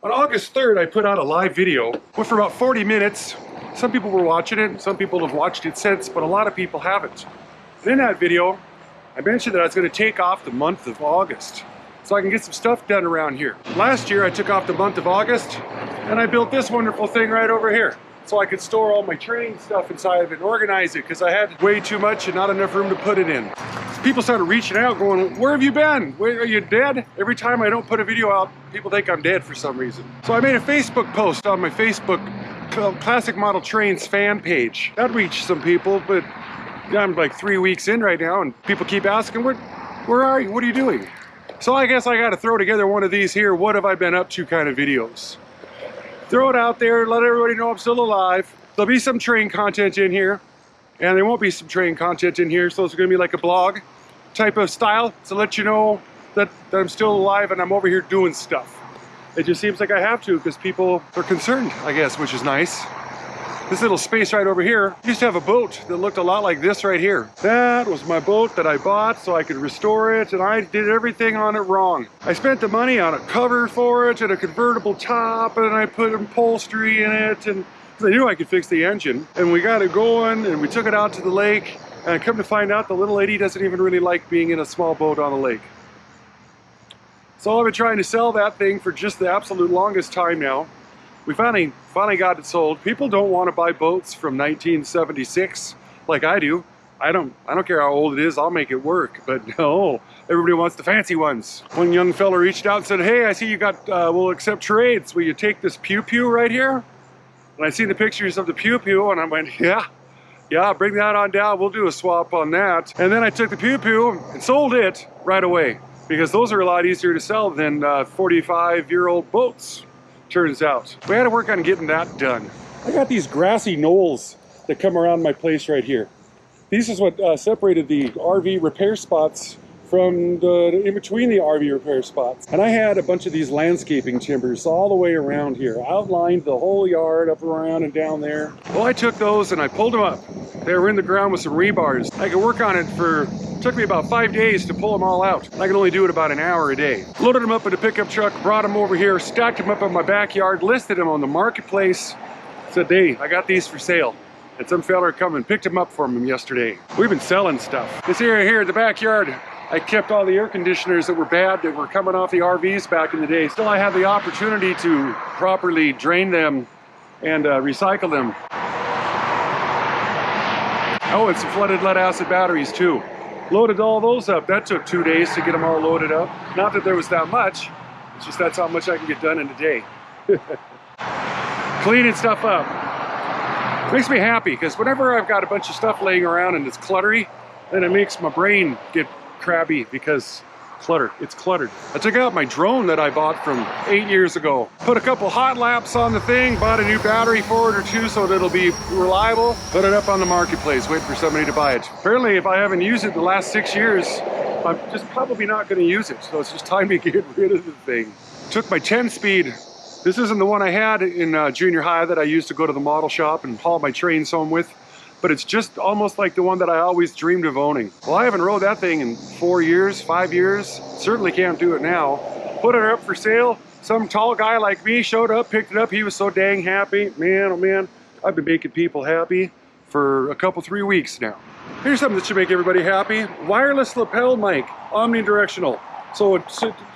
On August 3rd, I put out a live video. Went for about 40 minutes. Some people were watching it, some people have watched it since, but a lot of people haven't. And in that video, I mentioned that I was going to take off the month of August so I can get some stuff done around here. Last year, I took off the month of August and I built this wonderful thing right over here so I could store all my training stuff inside of it and organize it because I had way too much and not enough room to put it in. So people started reaching out going, where have you been? Wait, are you dead? Every time I don't put a video out, people think I'm dead for some reason. So I made a Facebook post on my Facebook Classic Model Trains fan page. That reached some people, but I'm like 3 weeks in right now and people keep asking, where are you? What are you doing? So I guess I got to throw together one of these here, what have I been up to kind of videos. Throw it out there, let everybody know I'm still alive. There'll be some train content in here, and there won't be some train content in here, so it's going to be like a blog type of style to let you know that I'm still alive and I'm over here doing stuff. It just seems like I have to because people are concerned, I guess, which is nice. This little space right over here used to have a boat that looked a lot like this right here. That was my boat that I bought so I could restore it, and I did everything on it wrong. I spent the money on a cover for it and a convertible top, and I put upholstery in it, and I knew I could fix the engine. And we got it going, and we took it out to the lake, and I come to find out the little lady doesn't even really like being in a small boat on a lake. So I've been trying to sell that thing for just the absolute longest time now. We finally got it sold. People don't want to buy boats from 1976 like I do. I don't care how old it is, I'll make it work. But no, everybody wants the fancy ones. One young fella reached out and said, hey, I see you got, we'll accept trades. Will you take this pew-pew right here? And I seen the pictures of the pew-pew and I went, yeah, bring that on down. We'll do a swap on that. And then I took the pew-pew and sold it right away because those are a lot easier to sell than 45-year-old boats. Turns out. We had to work on getting that done. I got these grassy knolls that come around my place right here. This is what separated the RV repair spots from in between the RV repair spots. And I had a bunch of these landscaping timbers all the way around here, outlined the whole yard up around and down there. Well, I took those and I pulled them up. They were in the ground with some rebars. I could work on it took me about 5 days to pull them all out. I can only do it about an hour a day. Loaded them up in a pickup truck, brought them over here, stacked them up in my backyard, listed them on the marketplace. Said, hey, I got these for sale. And some fella come and picked them up for me yesterday. We've been selling stuff. This area here in the backyard, I kept all the air conditioners that were bad, that were coming off the RVs back in the day. Still, I have the opportunity to properly drain them and recycle them. Oh, and some flooded lead acid batteries too. Loaded all those up. That took 2 days to get them all loaded up. Not that there was that much, it's just that's how much I can get done in a day. Cleaning stuff up. Makes me happy, because whenever I've got a bunch of stuff laying around and it's cluttery, then it makes my brain get crabby because it's cluttered. I took out my drone that I bought from 8 years ago. Put a couple hot laps on the thing, bought a new battery for it or two so that it'll be reliable. Put it up on the marketplace, wait for somebody to buy it. Apparently, if I haven't used it the last 6 years, I'm just probably not going to use it. So it's just time to get rid of the thing. Took my 10-speed. This isn't the one I had in junior high that I used to go to the model shop and haul my trains home with. But it's just almost like the one that I always dreamed of owning. Well, I haven't rode that thing in 4 years, 5 years. Certainly can't do it now. Put it up for sale. Some tall guy like me showed up, picked it up. He was so dang happy. Man, oh man, I've been making people happy for a couple, 3 weeks now. Here's something that should make everybody happy. Wireless lapel mic, omnidirectional. So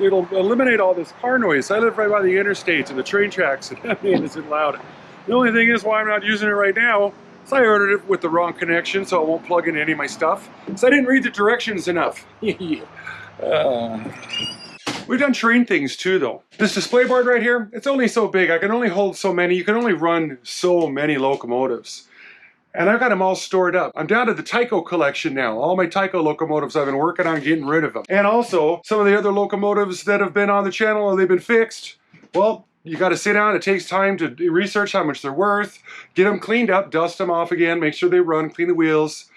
it'll eliminate all this car noise. I live right by the interstate and the train tracks, and that isn't loud. The only thing is why I'm not using it right now. So I ordered it with the wrong connection, so it won't plug into any of my stuff. So I didn't read the directions enough. We've done train things too, though. This display board right here, it's only so big. I can only hold so many. You can only run so many locomotives. And I've got them all stored up. I'm down to the Tyco collection now. All my Tyco locomotives, I've been working on getting rid of them. And also, some of the other locomotives that have been on the channel, they've been fixed. Well, you got to sit down. It takes time to research how much they're worth, get them cleaned up, dust them off again, make sure they run, clean the wheels,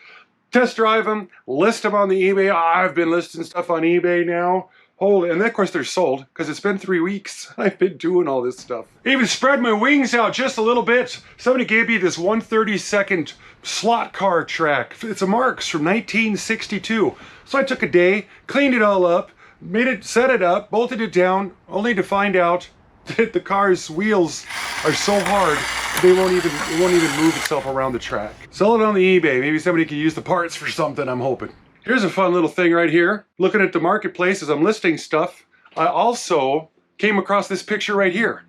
test drive them, list them on the eBay. I've been listing stuff on eBay now. Holy, and then of course they're sold because it's been 3 weeks. I've been doing all this stuff. Even spread my wings out just a little bit. Somebody gave me this 1/32 slot car track. It's a Marx from 1962. So I took a day, cleaned it all up, set it up, bolted it down, only to find out that the car's wheels are so hard it won't even move itself around the track. Sell it on the eBay. Maybe somebody can use the parts for something, I'm hoping. Here's a fun little thing right here. Looking at the marketplace as I'm listing stuff, I also came across this picture right here.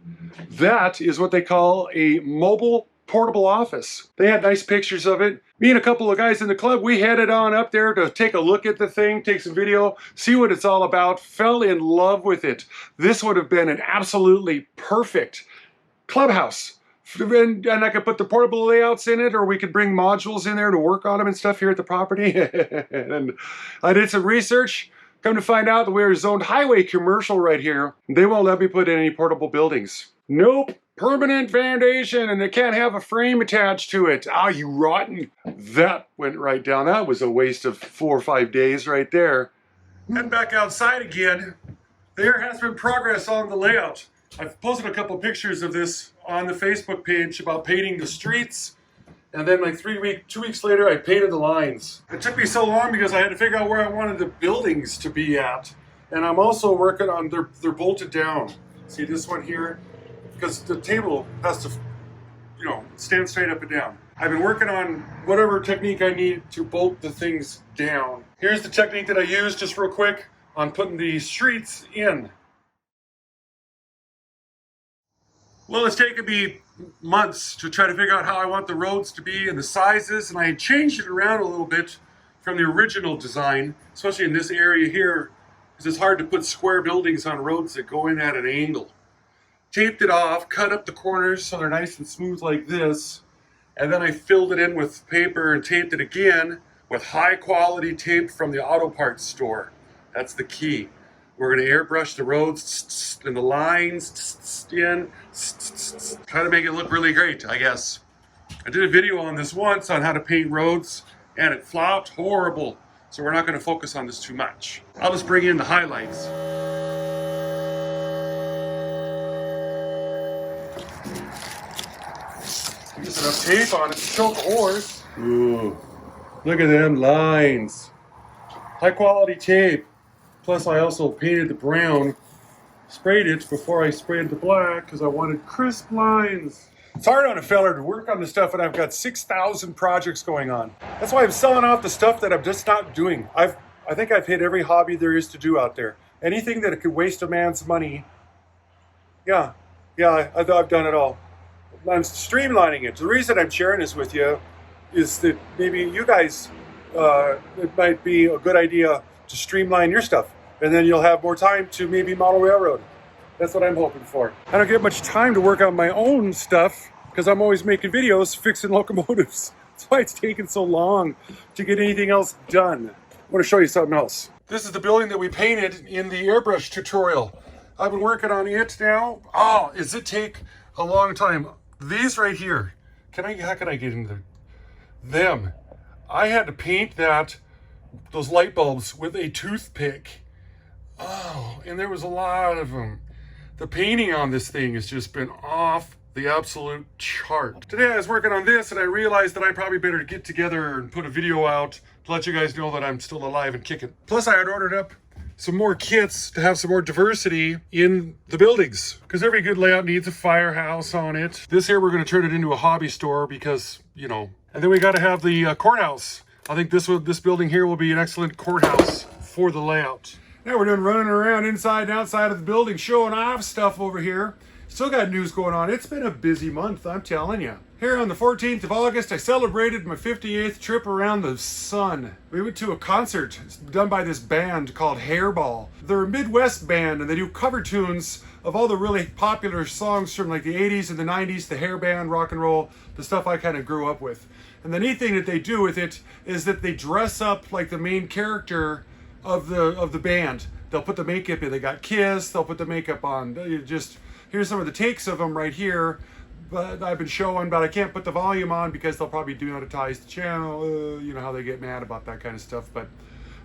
That is what they call a mobile portable office. They had nice pictures of it. Me and a couple of guys in the club, we headed on up there to take a look at the thing, take some video, see what it's all about, fell in love with it. This would have been an absolutely perfect clubhouse. And I could put the portable layouts in it, or we could bring modules in there to work on them and stuff here at the property. And I did some research. Come to find out that we're zoned highway commercial right here. They won't let me put in any portable buildings. Nope. Permanent foundation, and it can't have a frame attached to it. Ah, you rotten. That went right down. That was a waste of 4 or 5 days right there. Heading back outside again. There has been progress on the layout. I've posted a couple pictures of this on the Facebook page about painting the streets. And then like 2 weeks later, I painted the lines. It took me so long because I had to figure out where I wanted the buildings to be at. And I'm also working on, they're bolted down. See this one here? Because the table has to, stand straight up and down. I've been working on whatever technique I need to bolt the things down. Here's the technique that I use, just real quick, on putting the streets in. Well, it's taken me months to try to figure out how I want the roads to be and the sizes, and I changed it around a little bit from the original design, especially in this area here, because it's hard to put square buildings on roads that go in at an angle. Taped it off, cut up the corners so they're nice and smooth like this, and then I filled it in with paper and taped it again with high quality tape from the auto parts store. That's the key. We're going to airbrush the roads and the lines in, try to make it look really great, I guess. I did a video on this once on how to paint roads, and it flopped horrible. So we're not going to focus on this too much. I'll just bring in the highlights. Just enough tape on it to choke a horse. Ooh, look at them lines. High quality tape. Plus I also painted the brown, sprayed it before I sprayed the black because I wanted crisp lines. It's hard on a feller to work on the stuff and I've got 6,000 projects going on. That's why I'm selling off the stuff that I'm just not doing. I think I've hit every hobby there is to do out there. Anything that could waste a man's money. Yeah, I've done it all. I'm streamlining it. The reason I'm sharing this with you is that maybe you guys, it might be a good idea to streamline your stuff, and then you'll have more time to maybe model railroad. That's what I'm hoping for. I don't get much time to work on my own stuff because I'm always making videos fixing locomotives. That's why it's taking so long to get anything else done. I want to show you something else. This is the building that we painted in the airbrush tutorial. I've been working on it now. Oh, does it take a long time? These right here, how can I get into them? I had to paint those light bulbs with a toothpick. Oh, and there was a lot of them. The painting on this thing has just been off the absolute chart. Today I was working on this and I realized that I probably better get together and put a video out to let you guys know that I'm still alive and kicking. Plus I had ordered up some more kits to have some more diversity in the buildings, because every good layout needs a firehouse on it. This here, we're going to turn it into a hobby store because, and then we got to have the courthouse. I think this building here will be an excellent courthouse for the layout. Now we're done running around inside and outside of the building, showing off stuff over here. Still got news going on. It's been a busy month, I'm telling you. Here on the 14th of August, I celebrated my 58th trip around the sun. We went to a concert done by this band called Hairball. They're a Midwest band and they do cover tunes of all the really popular songs from like the 80s and the 90s, the hair band, rock and roll, the stuff I kind of grew up with. And the neat thing that they do with it is that they dress up like the main character of the band. They'll put the makeup in. They got Kiss, they'll put the makeup on. Here's some of the takes of them right here. But I've been showing, but I can't put the volume on because they'll probably demonetize the channel. You know how they get mad about that kind of stuff. But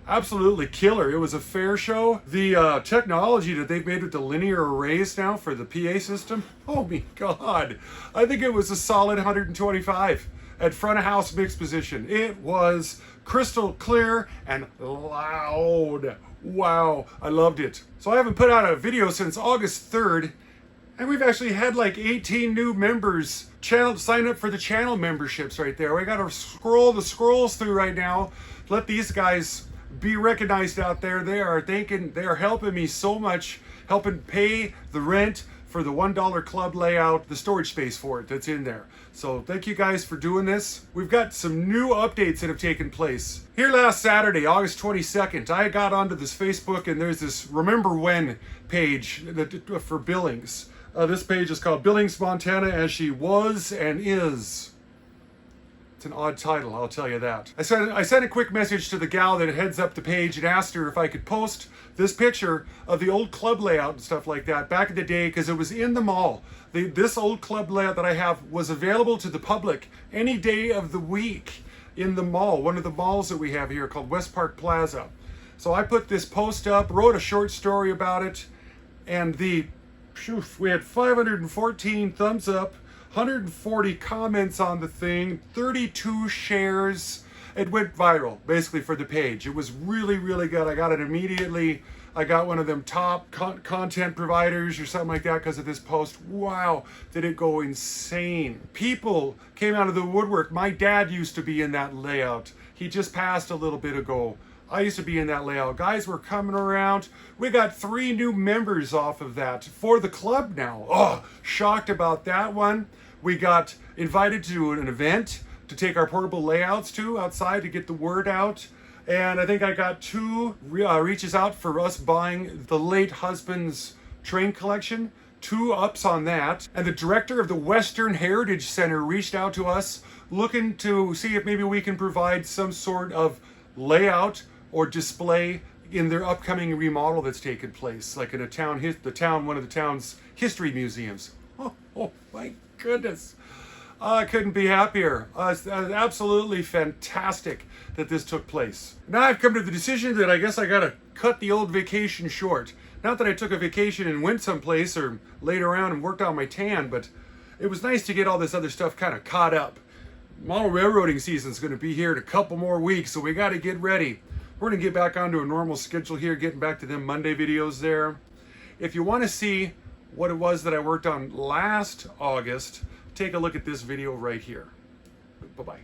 absolutely killer. It was a fair show. The technology that they've made with the linear arrays now for the PA system, oh my God. I think it was a solid 125 at front of house mix position. It was crystal clear and loud. Wow, I loved it. So I haven't put out a video since August 3rd. And we've actually had like 18 new members sign up for the channel memberships right there. We got to scroll the scrolls through right now. Let these guys be recognized out there. They are helping me so much, helping pay the rent for the $1 club layout, the storage space for it that's in there. So thank you guys for doing this. We've got some new updates that have taken place. Here last Saturday, August 22nd, I got onto this Facebook and there's this Remember When page for Billings. This page is called Billings, Montana as She Was and Is. It's an odd title, I'll tell you that. I sent a quick message to the gal that heads up the page and asked her if I could post this picture of the old club layout and stuff like that back in the day, because it was in the mall. This old club layout that I have was available to the public any day of the week in the mall, one of the malls that we have here called West Park Plaza. So I put this post up, wrote a short story about it, and we had 514 thumbs up, 140 comments on the thing, 32 shares. It went viral, basically, for the page. It was really, really good. I got it immediately. I got one of them top content providers or something like that because of this post. Wow, did it go insane. People came out of the woodwork. My dad used to be in that layout. He just passed a little bit ago. I used to be in that layout. Guys were coming around. We got 3 new members off of that for the club now. Oh, shocked about that one. We got invited to an event to take our portable layouts to outside to get the word out. And I think I got 2 reaches out for us buying the late husband's train collection. 2 ups on that. And the director of the Western Heritage Center reached out to us looking to see if maybe we can provide some sort of layout or display in their upcoming remodel that's taken place, like in one of the town's history museums. Oh my goodness. I couldn't be happier. It's absolutely fantastic that this took place. Now I've come to the decision that I guess I gotta cut the old vacation short. Not that I took a vacation and went someplace or laid around and worked on my tan, but it was nice to get all this other stuff kind of caught up. Model railroading season's gonna be here in a couple more weeks, so we gotta get ready. We're gonna get back onto a normal schedule here, getting back to them Monday videos there. If you wanna see what it was that I worked on last August, take a look at this video right here. Bye-bye.